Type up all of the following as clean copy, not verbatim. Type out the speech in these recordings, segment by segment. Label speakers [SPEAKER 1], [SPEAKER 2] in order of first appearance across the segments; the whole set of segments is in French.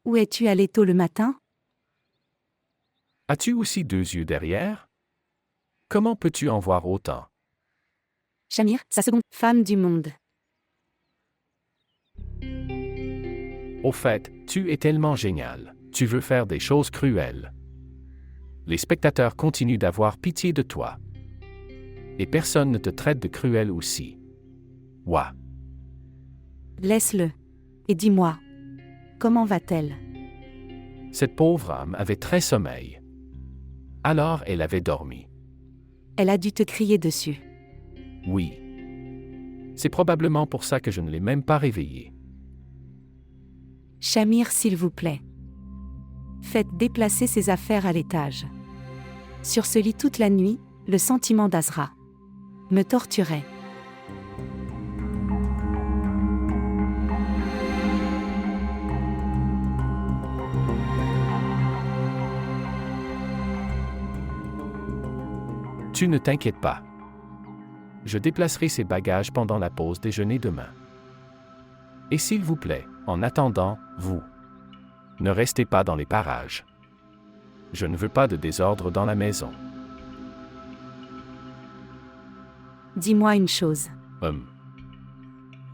[SPEAKER 1] Où es-tu allé tôt le matin?
[SPEAKER 2] As-tu aussi 2 yeux derrière? Comment peux-tu en voir autant?
[SPEAKER 1] Shamir, sa seconde femme du monde.
[SPEAKER 2] Au fait, tu es tellement génial. Tu veux faire des choses cruelles. Les spectateurs continuent d'avoir pitié de toi. Et personne ne te traite de cruel aussi. Ouah.
[SPEAKER 1] Laisse-le. Et dis-moi. Comment va-t-elle?
[SPEAKER 2] Cette pauvre âme avait très sommeil. Alors elle avait dormi.
[SPEAKER 1] Elle a dû te crier dessus.
[SPEAKER 2] Oui. C'est probablement pour ça que je ne l'ai même pas réveillée.
[SPEAKER 1] Shamir, s'il vous plaît. Faites déplacer ses affaires à l'étage. Sur ce lit toute la nuit, le sentiment d'Azra me torturait.
[SPEAKER 2] Tu ne t'inquiètes pas. Je déplacerai ces bagages pendant la pause déjeuner demain. Et s'il vous plaît, en attendant, vous, ne restez pas dans les parages. Je ne veux pas de désordre dans la maison.
[SPEAKER 1] Dis-moi une chose.
[SPEAKER 2] Hum.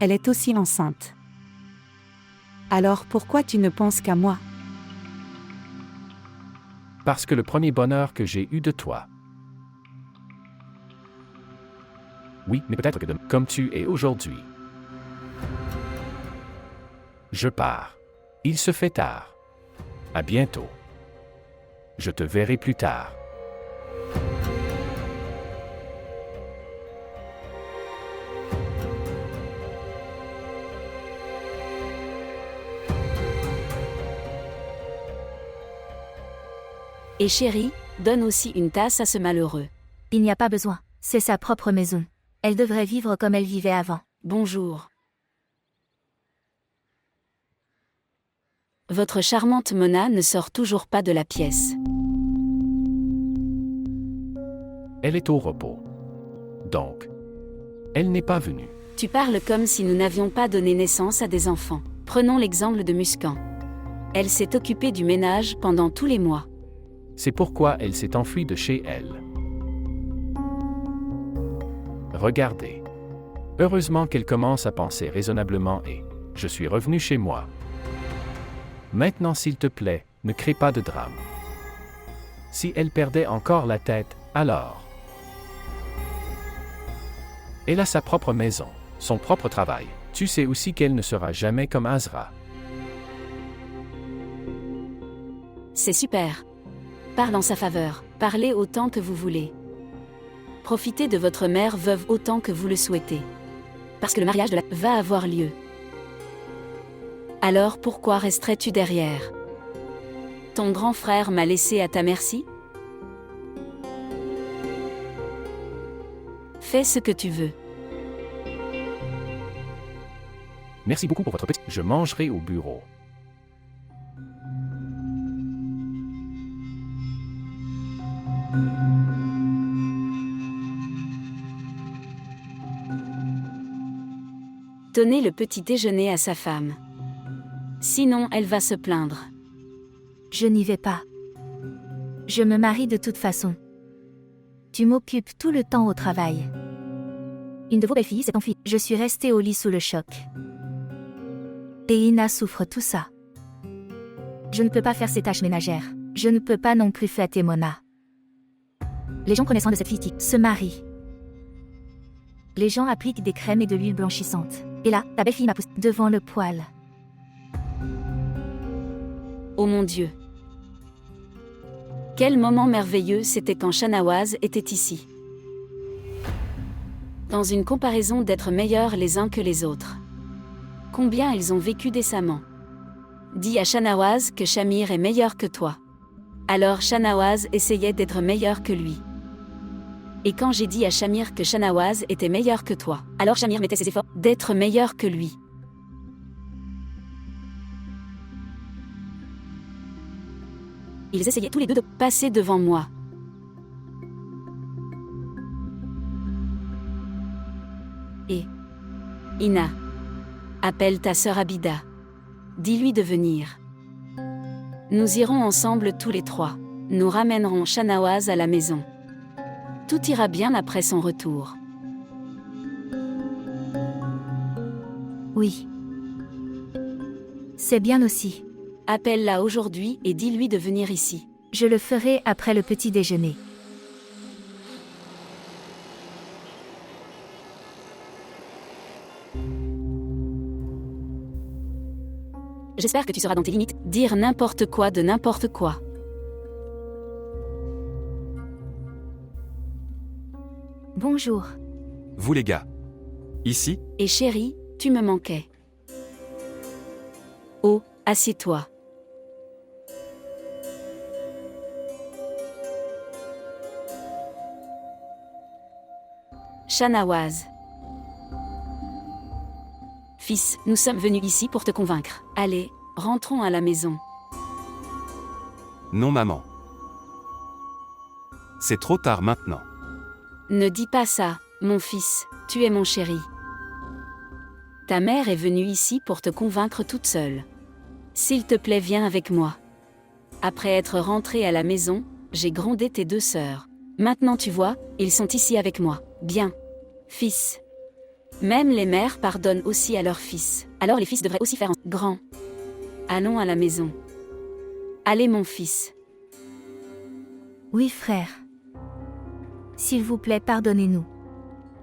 [SPEAKER 1] Elle est aussi enceinte. Alors pourquoi tu ne penses qu'à moi?
[SPEAKER 2] Parce que le premier bonheur que j'ai eu de toi. Oui, mais peut-être que comme tu es aujourd'hui. Je pars. Il se fait tard. À bientôt. Je te verrai plus tard.
[SPEAKER 3] Et chérie, donne aussi une tasse à ce malheureux.
[SPEAKER 4] Il n'y a pas besoin, c'est sa propre maison. Elle devrait vivre comme elle vivait avant.
[SPEAKER 3] Bonjour. Votre charmante Mona ne sort toujours pas de la pièce.
[SPEAKER 2] Elle est au repos. Donc, elle n'est pas venue.
[SPEAKER 3] Tu parles comme si nous n'avions pas donné naissance à des enfants. Prenons l'exemple de Muscan. Elle s'est occupée du ménage pendant tous les mois.
[SPEAKER 2] C'est pourquoi elle s'est enfuie de chez elle. Regardez. Heureusement qu'elle commence à penser raisonnablement et je suis revenu chez moi. Maintenant, s'il te plaît, ne crée pas de drame. Si elle perdait encore la tête, alors. Elle a sa propre maison, son propre travail. Tu sais aussi qu'elle ne sera jamais comme Azra.
[SPEAKER 3] C'est super. Parle en sa faveur, parlez autant que vous voulez. Profitez de votre mère veuve autant que vous le souhaitez. Parce que le mariage de la va avoir lieu. Alors pourquoi resterais-tu derrière? Ton grand frère m'a laissé à ta merci? Fais ce que tu veux.
[SPEAKER 2] Merci beaucoup pour votre petit. Je mangerai au bureau.
[SPEAKER 3] Donnez le petit déjeuner à sa femme. Sinon, elle va se plaindre.
[SPEAKER 4] Je n'y vais pas. Je me marie de toute façon. Tu m'occupes tout le temps au travail. Une de vos belles-filles s'est enfuie. Je suis restée au lit sous le choc. Et Ina souffre tout ça. Je ne peux pas faire ces tâches ménagères. Je ne peux pas non plus flatter Mona. Les gens prenant soin de cette fille se marient. Les gens appliquent des crèmes et de l'huile blanchissante. Et là, ta belle-fille m'a poussé devant le poêle.
[SPEAKER 3] Oh mon Dieu! Quel moment merveilleux c'était quand Shahnawaz était ici. Dans une comparaison d'être meilleurs les uns que les autres. Combien ils ont vécu décemment. Dis à Shahnawaz que Shamir est meilleur que toi. Alors Shahnawaz essayait d'être meilleur que lui. Et quand j'ai dit à Shamir que Shahnawaz était meilleur que toi, alors Shamir mettait ses efforts d'être meilleur que lui. Ils essayaient tous les deux de passer devant moi. Et Ina, appelle ta sœur Abida. Dis-lui de venir. Nous irons ensemble tous les trois. Nous ramènerons Shahnawaz à la maison. Tout ira bien après son retour.
[SPEAKER 4] Oui. C'est bien aussi.
[SPEAKER 3] Appelle-la aujourd'hui et dis-lui de venir ici.
[SPEAKER 4] Je le ferai après le petit déjeuner.
[SPEAKER 3] J'espère que tu seras dans tes limites. Dire n'importe quoi de n'importe quoi.
[SPEAKER 4] Bonjour.
[SPEAKER 5] Vous les gars. Ici?
[SPEAKER 3] Et chérie, tu me manquais. Oh, assieds-toi. Shahnawaz. Fils, nous sommes venus ici pour te convaincre. Allez, rentrons à la maison.
[SPEAKER 5] Non maman. C'est trop tard maintenant.
[SPEAKER 3] Ne dis pas ça, mon fils, tu es mon chéri. Ta mère est venue ici pour te convaincre toute seule. S'il te plaît, viens avec moi. Après être rentré à la maison, j'ai grondé tes deux sœurs. Maintenant tu vois, ils sont ici avec moi. Bien. Fils. Même les mères pardonnent aussi à leurs fils. Alors les fils devraient aussi faire un grand. Allons à la maison. Allez mon fils.
[SPEAKER 4] Oui, frère. S'il vous plaît, pardonnez-nous.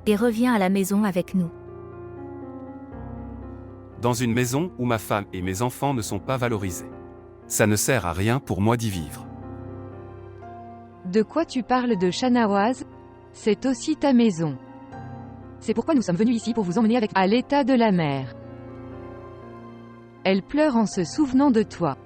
[SPEAKER 4] Et reviens à la maison avec nous.
[SPEAKER 5] Dans une maison où ma femme et mes enfants ne sont pas valorisés. Ça ne sert à rien pour moi d'y vivre.
[SPEAKER 6] De quoi tu parles de Shahnawaz? C'est aussi ta maison. C'est pourquoi nous sommes venus ici pour vous emmener avec à l'état de la mer. Elle pleure en se souvenant de toi.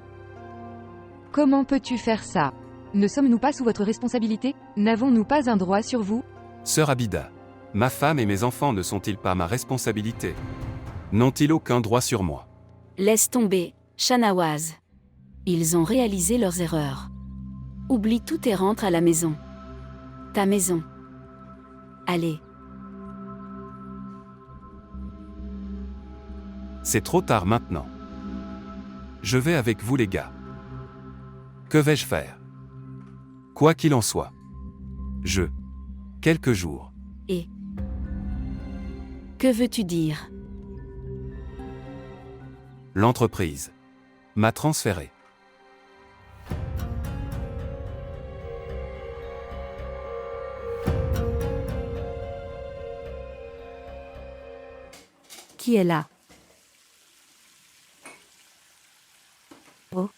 [SPEAKER 6] Comment peux-tu faire ça? Ne sommes-nous pas sous votre responsabilité? N'avons-nous pas un droit sur vous?
[SPEAKER 5] Sœur Abida. Ma femme et mes enfants ne sont-ils pas ma responsabilité? N'ont-ils aucun droit sur moi?
[SPEAKER 3] Laisse tomber, Shahnawaz. Ils ont réalisé leurs erreurs. Oublie tout et rentre à la maison. Ta maison. Allez.
[SPEAKER 5] C'est trop tard maintenant. Je vais avec vous les gars. Que vais-je faire? Quoi qu'il en soit. Quelques jours.
[SPEAKER 3] Et que veux-tu dire?
[SPEAKER 5] L'entreprise m'a transféré.
[SPEAKER 1] Qui est là? Oh.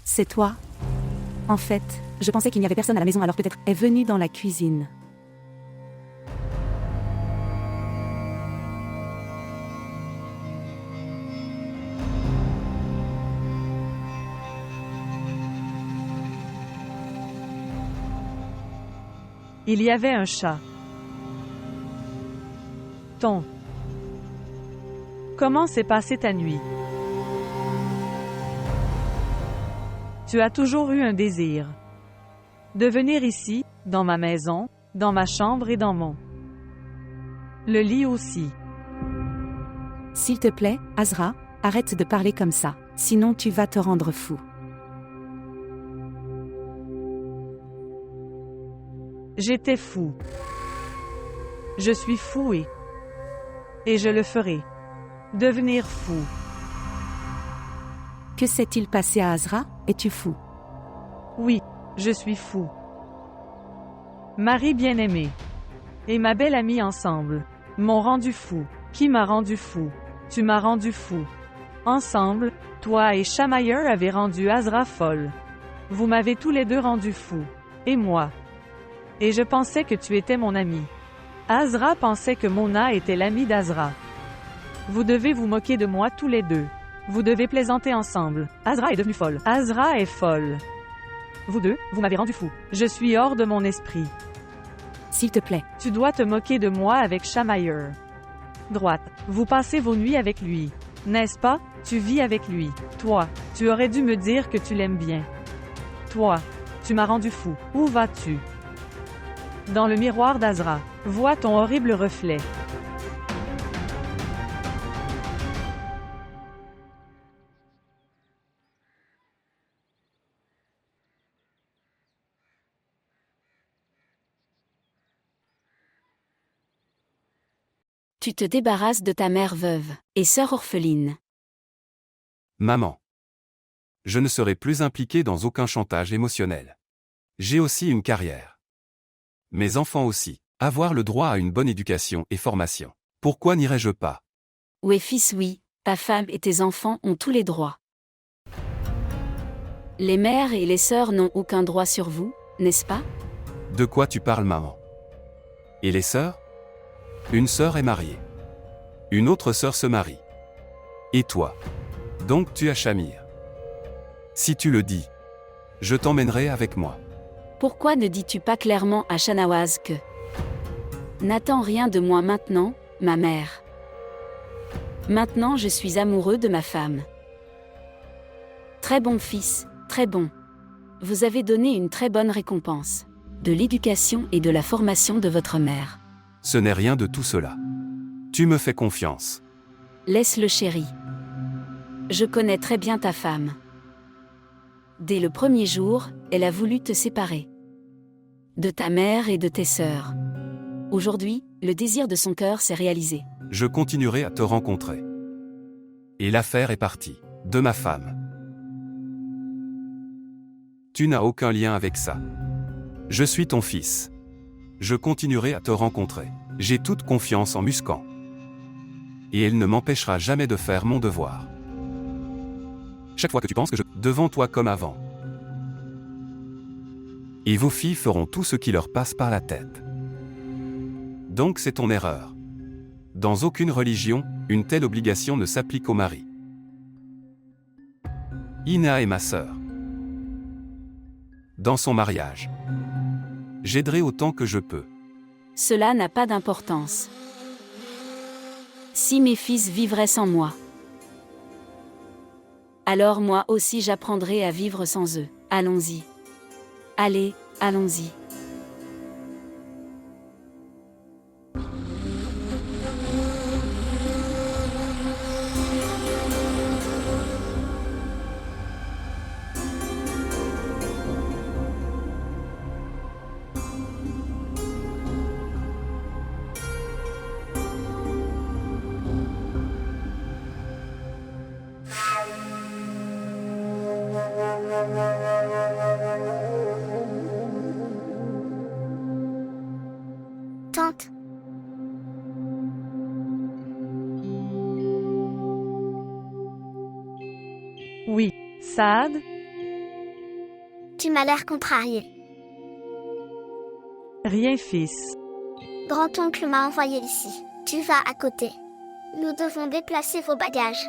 [SPEAKER 1] C'est toi? En fait, je pensais qu'il n'y avait personne à la maison, alors peut-être est venue dans la cuisine.
[SPEAKER 7] Il y avait un chat. Comment s'est passée ta nuit? Tu as toujours eu un désir. De venir ici, dans ma maison, dans ma chambre et dans le lit aussi.
[SPEAKER 1] S'il te plaît, Azra, arrête de parler comme ça, sinon tu vas te rendre fou.
[SPEAKER 7] J'étais fou. Je suis fou et je le ferai. Devenir fou.
[SPEAKER 1] Que s'est-il passé à Azra? Es-tu fou?
[SPEAKER 7] Oui, je suis fou. Marie bien-aimée et ma belle amie ensemble m'ont rendu fou. Qui m'a rendu fou? Tu m'as rendu fou. Ensemble, toi et Shamayer avez rendu Azra folle. Vous m'avez tous les deux rendu fou. Et moi. Et je pensais que tu étais mon ami. Azra pensait que Mona était l'ami d'Azra. Vous devez vous moquer de moi tous les deux. Vous devez plaisanter ensemble. Azra est devenue folle. Azra est folle. Vous deux, vous m'avez rendu fou. Je suis hors de mon esprit.
[SPEAKER 1] S'il te plaît.
[SPEAKER 7] Tu dois te moquer de moi avec Shamayer. Droite. Vous passez vos nuits avec lui. N'est-ce pas? Tu vis avec lui. Toi, tu aurais dû me dire que tu l'aimes bien. Toi, tu m'as rendu fou. Où vas-tu? Dans le miroir d'Azra. Vois ton horrible reflet.
[SPEAKER 3] tu te débarrasses de ta mère veuve et sœur orpheline.
[SPEAKER 5] Maman. Je ne serai plus impliqué dans aucun chantage émotionnel. J'ai aussi une carrière. Mes enfants aussi. Avoir le droit à une bonne éducation et formation. Pourquoi n'irais-je pas?
[SPEAKER 3] Oui fils oui, ta femme et tes enfants ont tous les droits. Les mères et les sœurs n'ont aucun droit sur vous, n'est-ce pas?
[SPEAKER 5] De quoi tu parles, maman? Et les sœurs? Une sœur est mariée. Une autre sœur se marie. Et toi? Donc tu as Shamir. Si tu le dis, je t'emmènerai avec moi.
[SPEAKER 3] Pourquoi ne dis-tu pas clairement à Shanawaz que n'attends rien de moi maintenant, ma mère. Maintenant je suis amoureux de ma femme. Très bon fils, très bon. Vous avez donné une très bonne récompense. De l'éducation et de la formation de votre mère.
[SPEAKER 5] Ce n'est rien de tout cela. Tu me fais confiance.
[SPEAKER 3] Laisse-le chéri. Je connais très bien ta femme. Dès le premier jour, elle a voulu te séparer. De ta mère et de tes sœurs. Aujourd'hui, le désir de son cœur s'est réalisé.
[SPEAKER 5] Je continuerai à te rencontrer. Et l'affaire est partie. De ma femme. Tu n'as aucun lien avec ça. Je suis ton fils. Je continuerai à te rencontrer. J'ai toute confiance en Muskan. Et elle ne m'empêchera jamais de faire mon devoir. Chaque fois que tu penses que je... devant toi comme avant. Et vos filles feront tout ce qui leur passe par la tête. Donc c'est ton erreur. Dans aucune religion, une telle obligation ne s'applique au mari. Ina est ma sœur. Dans son mariage. J'aiderai autant que je peux.
[SPEAKER 3] Cela n'a pas d'importance. Si mes fils vivraient sans moi, alors moi aussi j'apprendrai à vivre sans eux. Allons-y. Allez, allons-y.
[SPEAKER 8] Tante.
[SPEAKER 7] Oui, Saad?
[SPEAKER 8] Tu m'as l'air contrarié.
[SPEAKER 7] Rien fils.
[SPEAKER 8] Grand-oncle m'a envoyé ici. Tu vas à côté. Nous devons déplacer vos bagages.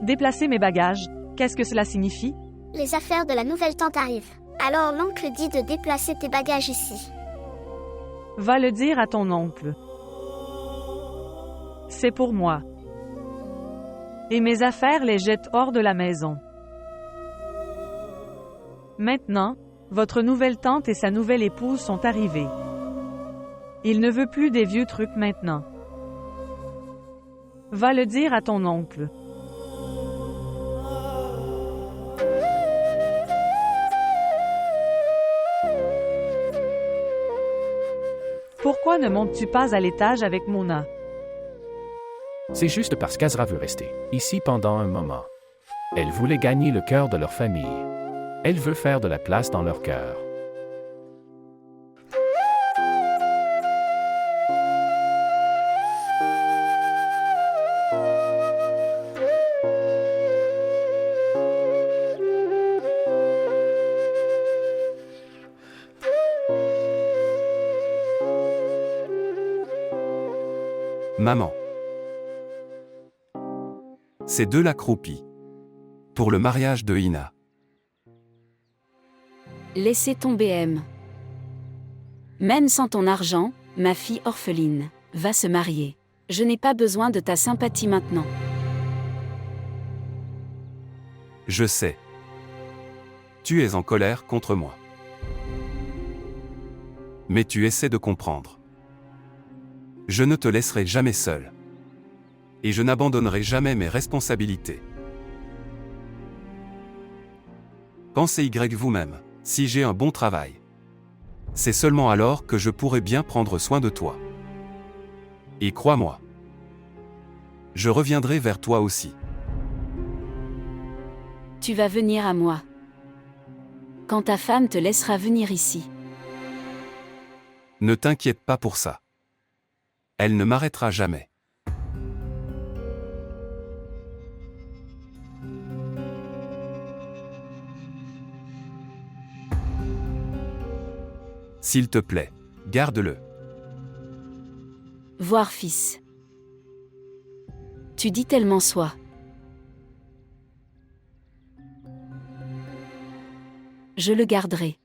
[SPEAKER 7] Déplacer mes bagages, qu'est-ce que cela signifie?
[SPEAKER 8] Les affaires de la nouvelle tante arrivent. Alors l'oncle dit de déplacer tes bagages ici.
[SPEAKER 7] Va le dire à ton oncle. C'est pour moi. Et mes affaires les jettent hors de la maison. Maintenant, votre nouvelle tante et sa nouvelle épouse sont arrivées. Il ne veut plus des vieux trucs maintenant. Va le dire à ton oncle. Pourquoi ne montes-tu pas à l'étage avec Mona?
[SPEAKER 2] C'est juste parce qu'Azra veut rester ici pendant un moment. Elle voulait gagner le cœur de leur famille. Elle veut faire de la place dans leur cœur.
[SPEAKER 5] Maman. C'est de la croupie. Pour le mariage de Ina.
[SPEAKER 3] Laissez tomber M. Même sans ton argent, ma fille orpheline va se marier. Je n'ai pas besoin de ta sympathie maintenant.
[SPEAKER 5] Je sais. Tu es en colère contre moi. Mais tu essaies de comprendre. Je ne te laisserai jamais seul. Et je n'abandonnerai jamais mes responsabilités. Pensez vous-même, si j'ai un bon travail. C'est seulement alors que je pourrai bien prendre soin de toi. Et crois-moi, je reviendrai vers toi aussi.
[SPEAKER 3] Tu vas venir à moi. Quand ta femme te laissera venir ici.
[SPEAKER 5] Ne t'inquiète pas pour ça. Elle ne m'arrêtera jamais. S'il te plaît, garde-le.
[SPEAKER 3] Voir fils. Tu dis tellement soit. Je le garderai.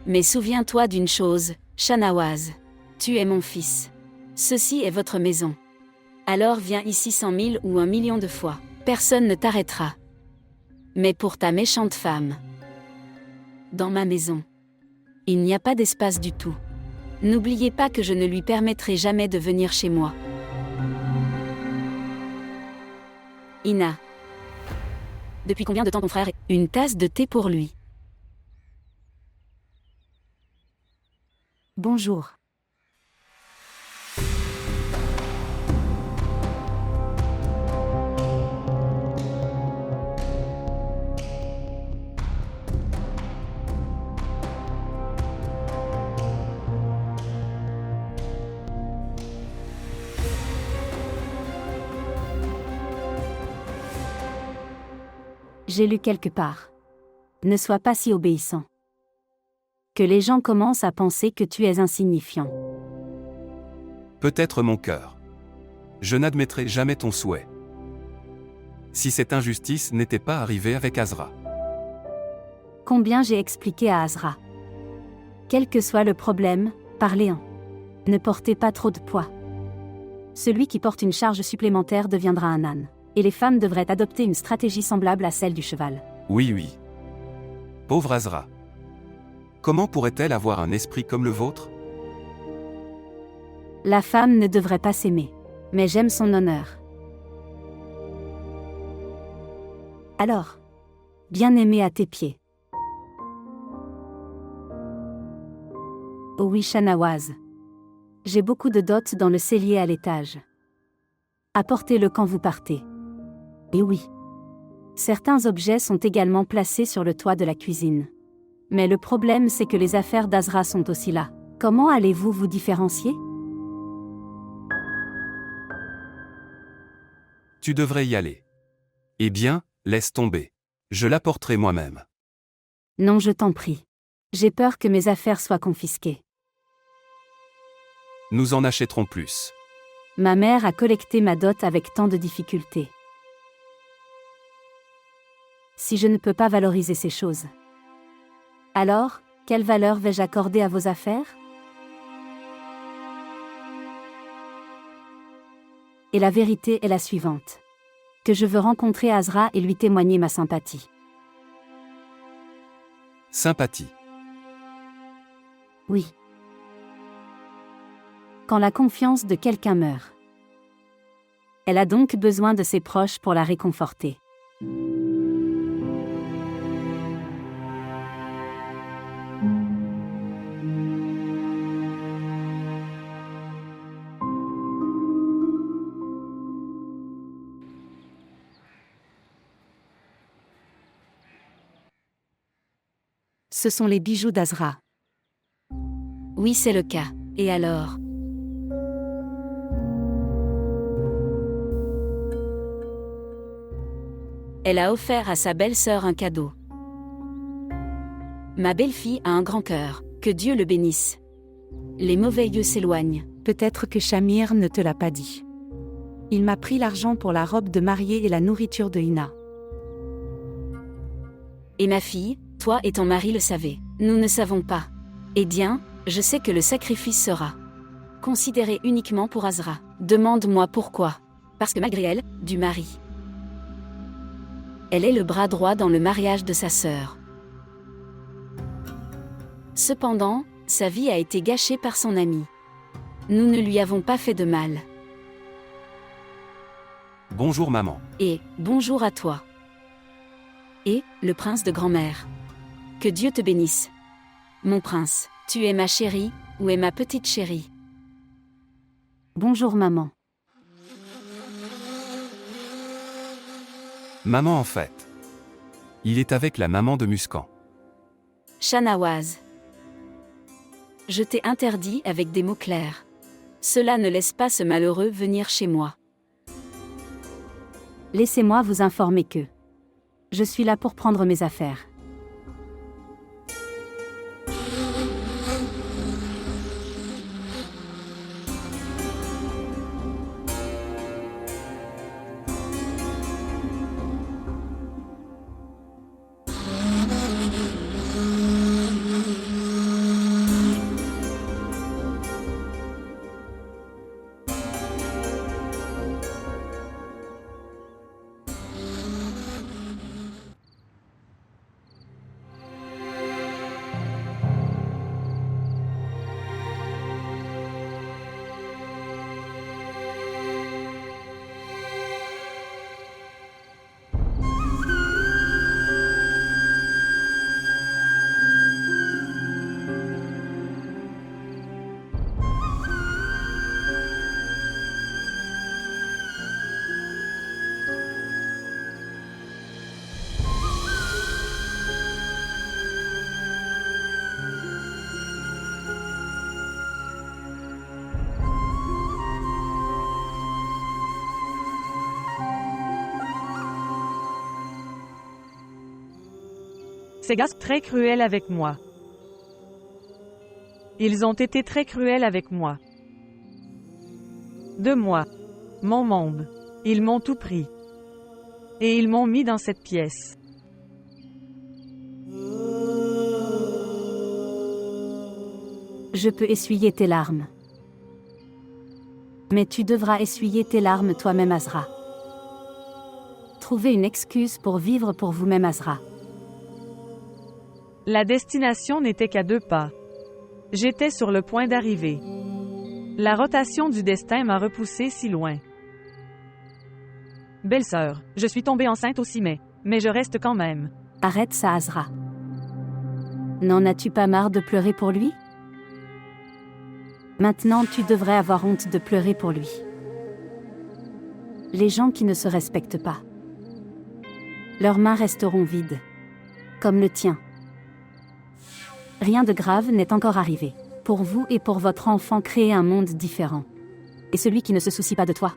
[SPEAKER 3] Mais souviens-toi d'une chose, Shahnawaz. Tu es mon fils. Ceci est votre maison. Alors viens ici 100 000 ou 1 million de fois. Personne ne t'arrêtera. Mais pour ta méchante femme. Dans ma maison. Il n'y a pas d'espace du tout. N'oubliez pas que je ne lui permettrai jamais de venir chez moi. Ina. Depuis combien de temps ton frère est... Une tasse de thé pour lui.
[SPEAKER 1] Bonjour. J'ai lu quelque part. Ne sois pas si obéissant. Que les gens commencent à penser que tu es insignifiant.
[SPEAKER 5] Peut-être mon cœur. Je n'admettrai jamais ton souhait. Si cette injustice n'était pas arrivée avec Azra.
[SPEAKER 1] Combien j'ai expliqué à Azra. Quel que soit le problème, parlez-en. Ne portez pas trop de poids. Celui qui porte une charge supplémentaire deviendra un âne. Et les femmes devraient adopter une stratégie semblable à celle du cheval.
[SPEAKER 5] Oui, oui. Pauvre Azra. Comment pourrait-elle avoir un esprit comme le vôtre?
[SPEAKER 1] La femme ne devrait pas s'aimer. Mais j'aime son honneur. Alors, bien aimé à tes pieds. Oh oui, Shahnawaz. J'ai beaucoup de dots dans le cellier à l'étage. Apportez-le quand vous partez. Et oui. Certains objets sont également placés sur le toit de la cuisine. Mais le problème c'est que les affaires d'Azra sont aussi là. Comment allez-vous vous différencier?
[SPEAKER 5] Tu devrais y aller. Eh bien, laisse tomber. Je l'apporterai moi-même.
[SPEAKER 1] Non, je t'en prie. J'ai peur que mes affaires soient confisquées.
[SPEAKER 5] Nous en achèterons plus.
[SPEAKER 1] Ma mère a collecté ma dot avec tant de difficultés. Si je ne peux pas valoriser ces choses, alors, quelle valeur vais-je accorder à vos affaires? Et la vérité est la suivante. Que je veux rencontrer Azra et lui témoigner ma sympathie.
[SPEAKER 5] Sympathie.
[SPEAKER 1] Oui. Quand la confiance de quelqu'un meurt, elle a donc besoin de ses proches pour la réconforter. Ce sont les bijoux d'Azra.
[SPEAKER 3] Oui, c'est le cas. Et alors? Elle a offert à sa belle-sœur un cadeau. Ma belle-fille a un grand cœur, que Dieu le bénisse. Les mauvais yeux s'éloignent.
[SPEAKER 1] Peut-être que Shamir ne te l'a pas dit. Il m'a pris l'argent pour la robe de mariée et la nourriture de Ina.
[SPEAKER 3] Et ma fille, toi et ton mari le savez. Nous ne savons pas. Eh bien, je sais que le sacrifice sera considéré uniquement pour Azra. Demande-moi pourquoi. Parce que malgré elle, du mari. Elle est le bras droit dans le mariage de sa sœur. Cependant, sa vie a été gâchée par son ami. Nous ne lui avons pas fait de mal.
[SPEAKER 5] Bonjour maman.
[SPEAKER 3] Et, bonjour à toi. Et, le prince de grand-mère. Que Dieu te bénisse. Mon prince, tu es ma chérie, ou est ma petite chérie?
[SPEAKER 1] Bonjour maman.
[SPEAKER 5] Maman en fait. Il est avec la maman de Muscan.
[SPEAKER 3] Shahnawaz. Je t'ai interdit avec des mots clairs. Cela ne laisse pas ce malheureux venir chez moi.
[SPEAKER 1] Laissez-moi vous informer que je suis là pour prendre mes affaires.
[SPEAKER 7] Ces gars sont très cruels avec moi. Ils ont été très cruels avec moi. De moi. Mon monde. Ils m'ont tout pris. Et ils m'ont mis dans cette pièce.
[SPEAKER 1] Je peux essuyer tes larmes. Mais tu devras essuyer tes larmes toi-même, Azra. Trouvez une excuse pour vivre pour vous-même, Azra.
[SPEAKER 7] La destination n'était qu'à 2 pas. J'étais sur le point d'arriver. La rotation du destin m'a repoussé si loin. Belle-sœur, je suis tombée enceinte aussi, mais je reste quand même.
[SPEAKER 1] Arrête ça, Azra. N'en as-tu pas marre de pleurer pour lui? Maintenant, tu devrais avoir honte de pleurer pour lui. Les gens qui ne se respectent pas, leurs mains resteront vides, comme le tien. Rien de grave n'est encore arrivé. Pour vous et pour votre enfant, créez un monde différent. Et celui qui ne se soucie pas de toi,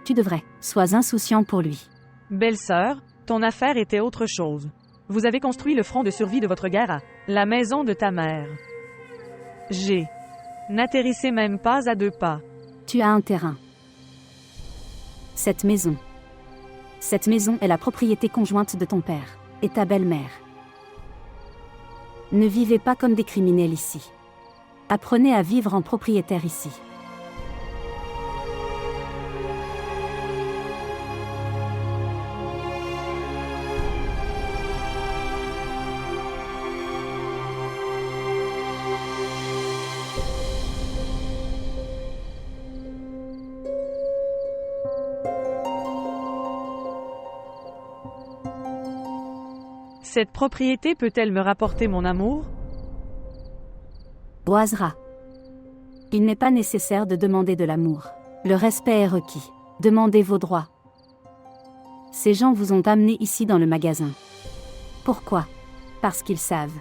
[SPEAKER 1] tu devrais. Sois insouciant pour lui.
[SPEAKER 7] Belle-sœur, ton affaire était autre chose. Vous avez construit le front de survie de votre guerre à la maison de ta mère. N'atterrissez même pas à 2 pas.
[SPEAKER 1] Tu as un terrain. Cette maison est la propriété conjointe de ton père et ta belle-mère. Ne vivez pas comme des criminels ici. Apprenez à vivre en propriétaire ici.
[SPEAKER 7] Cette propriété peut-elle me rapporter mon amour?
[SPEAKER 1] Azra. Il n'est pas nécessaire de demander de l'amour. Le respect est requis. Demandez vos droits. Ces gens vous ont amené ici dans le magasin. Pourquoi? Parce qu'ils savent.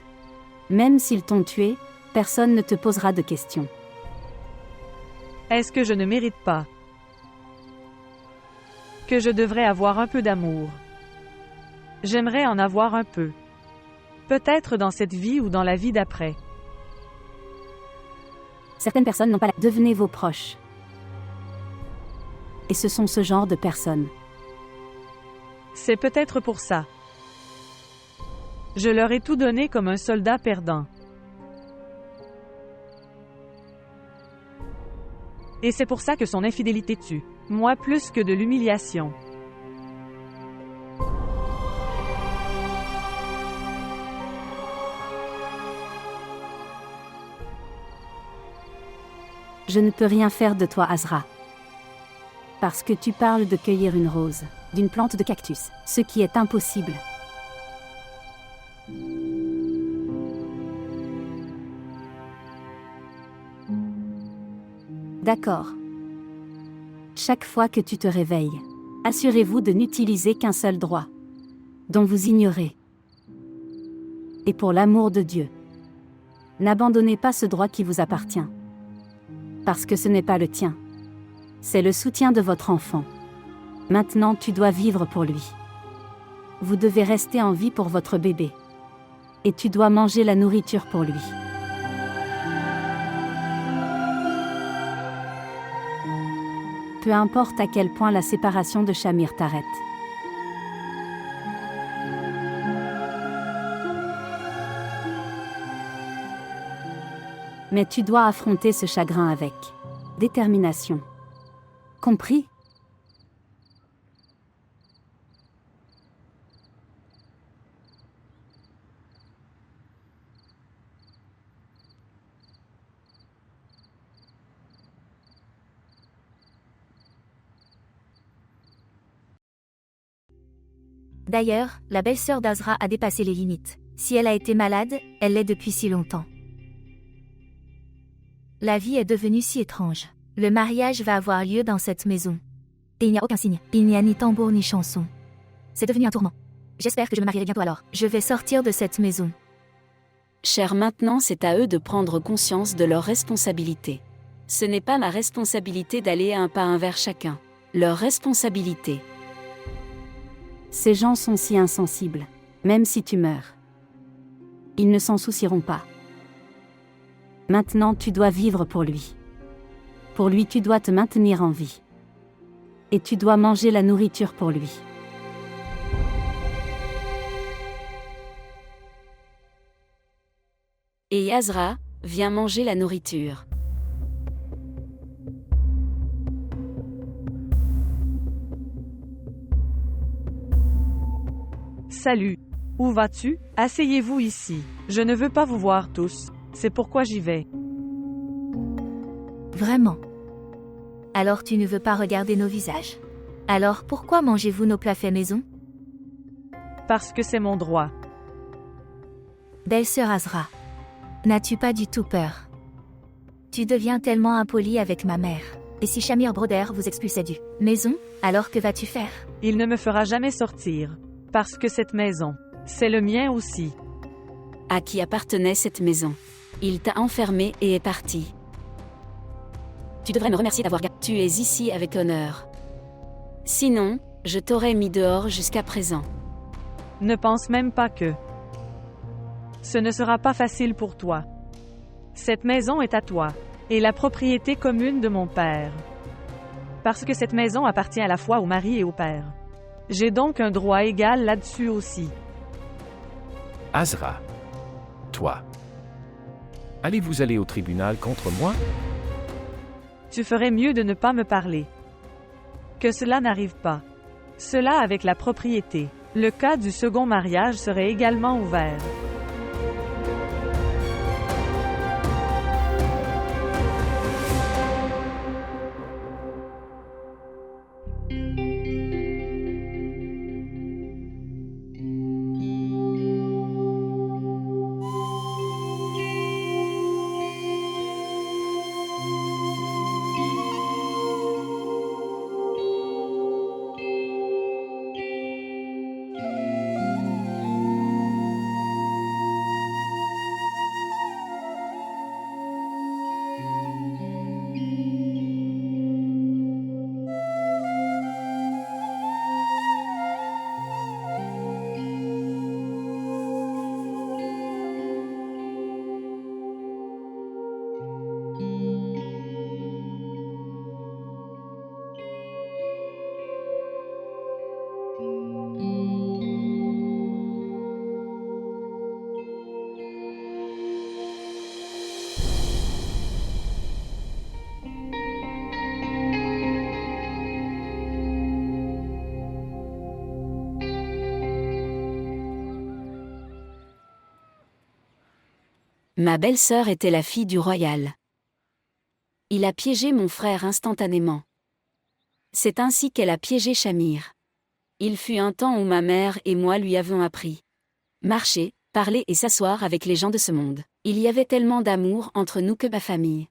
[SPEAKER 1] Même s'ils t'ont tué, personne ne te posera de questions.
[SPEAKER 7] Est-ce que je ne mérite pas? Que je devrais avoir un peu d'amour? J'aimerais en avoir un peu. Peut-être dans cette vie ou dans la vie d'après.
[SPEAKER 1] Certaines personnes n'ont pas la... Devenez vos proches. Et ce sont ce genre de personnes.
[SPEAKER 7] C'est peut-être pour ça. Je leur ai tout donné comme un soldat perdant. Et c'est pour ça que son infidélité tue. Moi plus que de l'humiliation.
[SPEAKER 1] Je ne peux rien faire de toi, Azra. Parce que tu parles de cueillir une rose, d'une plante de cactus, ce qui est impossible. D'accord. Chaque fois que tu te réveilles, assurez-vous de n'utiliser qu'un seul droit, dont vous ignorez. Et pour l'amour de Dieu, n'abandonnez pas ce droit qui vous appartient. Parce que ce n'est pas le tien. C'est le soutien de votre enfant. Maintenant tu dois vivre pour lui. Vous devez rester en vie pour votre bébé. Et tu dois manger la nourriture pour lui. Peu importe à quel point la séparation de Shamir t'arrête. Mais tu dois affronter ce chagrin avec détermination. Compris?
[SPEAKER 4] D'ailleurs, la belle-sœur d'Azra a dépassé les limites. Si elle a été malade, elle l'est depuis si longtemps. La vie est devenue si étrange. Le mariage va avoir lieu dans cette maison. Et il n'y a aucun signe. Il n'y a ni tambour ni chanson. C'est devenu un tourment. J'espère que je me marierai bientôt alors. Je vais sortir de cette maison.
[SPEAKER 3] Cher, maintenant c'est à eux de prendre conscience de leurs responsabilités. Ce n'est pas ma responsabilité d'aller un pas vers chacun. Leur responsabilité.
[SPEAKER 1] Ces gens sont si insensibles, même si tu meurs. Ils ne s'en soucieront pas. Maintenant tu dois vivre pour lui. Pour lui tu dois te maintenir en vie. Et tu dois manger la nourriture pour lui.
[SPEAKER 3] Et Azra, viens manger la nourriture.
[SPEAKER 7] Salut. Où vas-tu? Asseyez-vous ici. Je ne veux pas vous voir tous. C'est pourquoi j'y vais.
[SPEAKER 4] Vraiment. Alors tu ne veux pas regarder nos visages. Alors pourquoi mangez-vous nos plats faits maison?
[SPEAKER 7] Parce que c'est mon droit.
[SPEAKER 4] Belle-sœur Azra. N'as-tu pas du tout peur? Tu deviens tellement impoli avec ma mère. Et si Shamir Broder vous expulsait du maison, alors que vas-tu faire?
[SPEAKER 7] Il ne me fera jamais sortir. Parce que cette maison, c'est le mien aussi.
[SPEAKER 3] À qui appartenait cette maison? Il t'a enfermé et est parti. Tu devrais me remercier d'avoir gardé. Tu es ici avec honneur. Sinon, je t'aurais mis dehors jusqu'à présent.
[SPEAKER 7] Ne pense même pas que ce ne sera pas facile pour toi. Cette maison est à toi, et la propriété commune de mon père. Parce que cette maison appartient à la fois au mari et au père. J'ai donc un droit égal là-dessus aussi.
[SPEAKER 2] Azra. Toi. Allez-vous aller au tribunal contre moi?
[SPEAKER 7] Tu ferais mieux de ne pas me parler. Que cela n'arrive pas. Cela avec la propriété. Le cas du second mariage serait également ouvert.
[SPEAKER 3] Ma belle-sœur était la fille du royal. Il a piégé mon frère instantanément. C'est ainsi qu'elle a piégé Shamir. Il fut un temps où ma mère et moi lui avions appris. Marcher, parler et s'asseoir avec les gens de ce monde. Il y avait tellement d'amour entre nous que ma famille.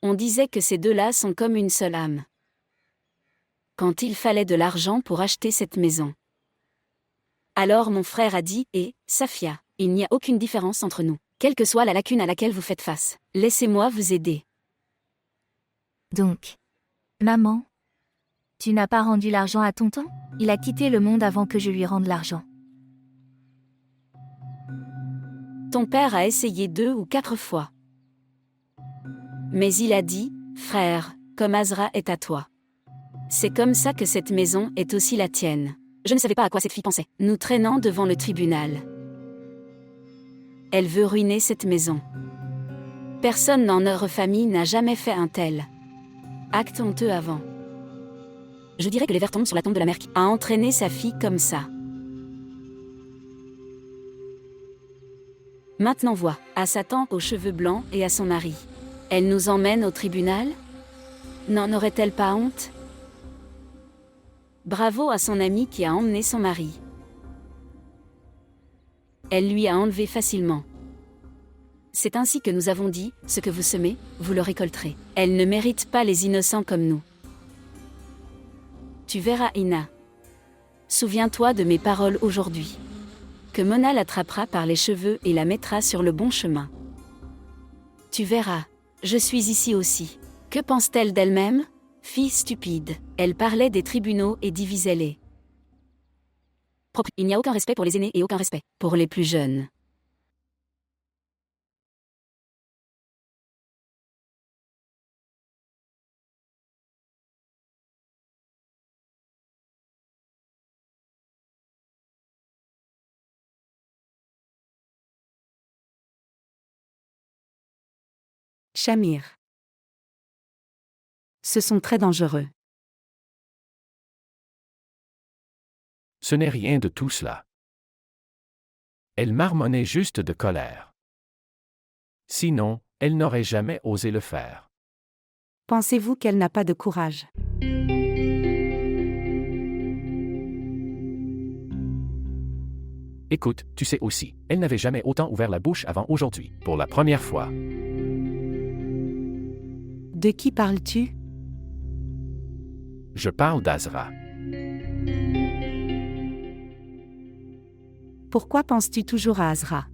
[SPEAKER 3] On disait que ces deux-là sont comme une seule âme. Quand il fallait de l'argent pour acheter cette maison. Alors mon frère a dit, Safia, il n'y a aucune différence entre nous, quelle que soit la lacune à laquelle vous faites face. Laissez-moi vous aider.
[SPEAKER 4] Donc, maman, tu n'as pas rendu l'argent à tonton? Il a quitté le monde avant que je lui rende l'argent.
[SPEAKER 3] Ton père a essayé 2 ou 4 fois. Mais il a dit, frère, comme Azra est à toi. C'est comme ça que cette maison est aussi la tienne. Je ne savais pas à quoi cette fille pensait. Nous traînant devant le tribunal. Elle veut ruiner cette maison. Personne dans notre famille n'a jamais fait un tel acte honteux avant. Je dirais que les vers tombent sur la tombe de la mère qui a entraîné sa fille comme ça. Maintenant vois, à Satan aux cheveux blancs et à son mari. Elle nous emmène au tribunal? N'en aurait-elle pas honte? Bravo à son ami qui a emmené son mari. Elle lui a enlevé facilement. C'est ainsi que nous avons dit, ce que vous semez, vous le récolterez. Elle ne mérite pas les innocents comme nous. Tu verras Ina. Souviens-toi de mes paroles aujourd'hui. Que Mona l'attrapera par les cheveux et la mettra sur le bon chemin. Tu verras, je suis ici aussi. Que pense-t-elle d'elle-même? Fille stupide. Elle parlait des tribunaux et divisait-les. Propre. Il n'y a aucun respect pour les aînés et aucun respect pour les plus jeunes.
[SPEAKER 1] Shamir. Ce sont très dangereux.
[SPEAKER 2] Ce n'est rien de tout cela. Elle marmonnait juste de colère. Sinon, elle n'aurait jamais osé le faire.
[SPEAKER 1] Pensez-vous qu'elle n'a pas de courage?
[SPEAKER 2] Écoute, tu sais aussi, elle n'avait jamais autant ouvert la bouche avant aujourd'hui, pour la première fois.
[SPEAKER 1] De qui parles-tu?
[SPEAKER 2] Je parle d'Azra.
[SPEAKER 1] Pourquoi penses-tu toujours à Azra?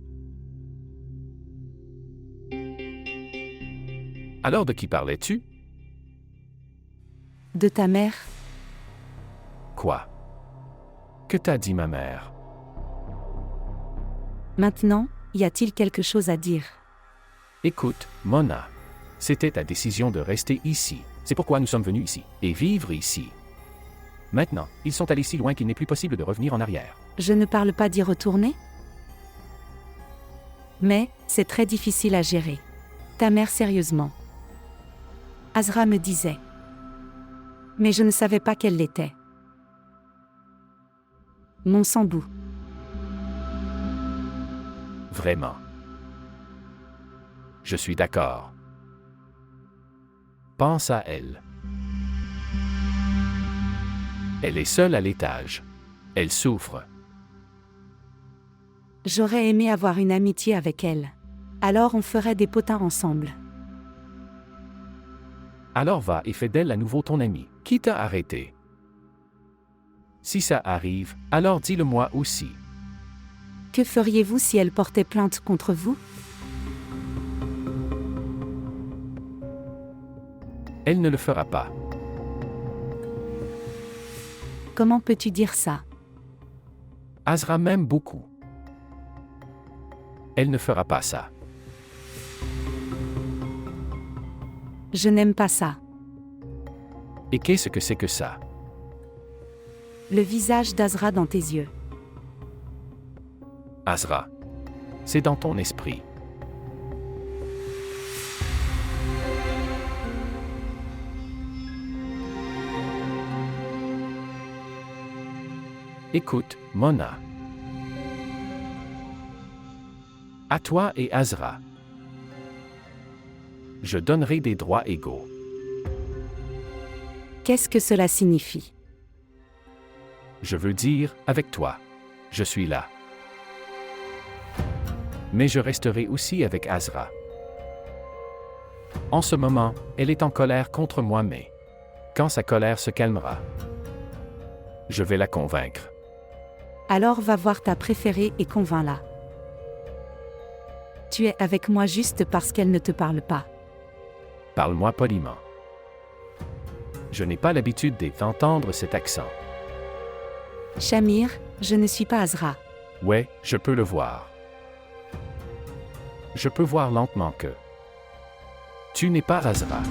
[SPEAKER 2] Alors de qui parlais-tu?
[SPEAKER 1] De ta mère?
[SPEAKER 2] Quoi? Que t'a dit ma mère?
[SPEAKER 1] Maintenant, y a-t-il quelque chose à dire?
[SPEAKER 2] Écoute, Mona. C'était ta décision de rester ici. C'est pourquoi nous sommes venus ici, et vivre ici. Maintenant, ils sont allés si loin qu'il n'est plus possible de revenir en arrière.
[SPEAKER 1] Je ne parle pas d'y retourner? Mais, c'est très difficile à gérer. Ta mère sérieusement. Azra me disait. Mais je ne savais pas qu'elle l'était. Mon sambou.
[SPEAKER 2] Vraiment. Je suis d'accord. Pense à elle. Elle est seule à l'étage. Elle souffre.
[SPEAKER 1] J'aurais aimé avoir une amitié avec elle. Alors on ferait des potins ensemble.
[SPEAKER 2] Alors va et fais d'elle à nouveau ton amie. Qui t'a arrêté? Si ça arrive, alors dis-le-moi aussi.
[SPEAKER 1] Que feriez-vous si elle portait plainte contre vous?
[SPEAKER 2] Elle ne le fera pas.
[SPEAKER 1] Comment peux-tu dire ça?
[SPEAKER 2] Azra m'aime beaucoup. Elle ne fera pas ça.
[SPEAKER 1] Je n'aime pas ça.
[SPEAKER 2] Et qu'est-ce que c'est que ça?
[SPEAKER 1] Le visage d'Azra dans tes yeux.
[SPEAKER 2] Azra. C'est dans ton esprit. Écoute, Mona. À toi et Azra. Je donnerai des droits égaux.
[SPEAKER 1] Qu'est-ce que cela signifie?
[SPEAKER 2] Je veux dire, avec toi. Je suis là. Mais je resterai aussi avec Azra. En ce moment, elle est en colère contre moi, mais quand sa colère se calmera, je vais la convaincre.
[SPEAKER 1] Alors va voir ta préférée et convainc-la. Tu es avec moi juste parce qu'elle ne te parle pas.
[SPEAKER 2] Parle-moi poliment. Je n'ai pas l'habitude d'entendre cet accent.
[SPEAKER 1] Shamir, je ne suis pas Azra.
[SPEAKER 2] Ouais, je peux le voir. Je peux voir lentement que tu n'es pas Azra.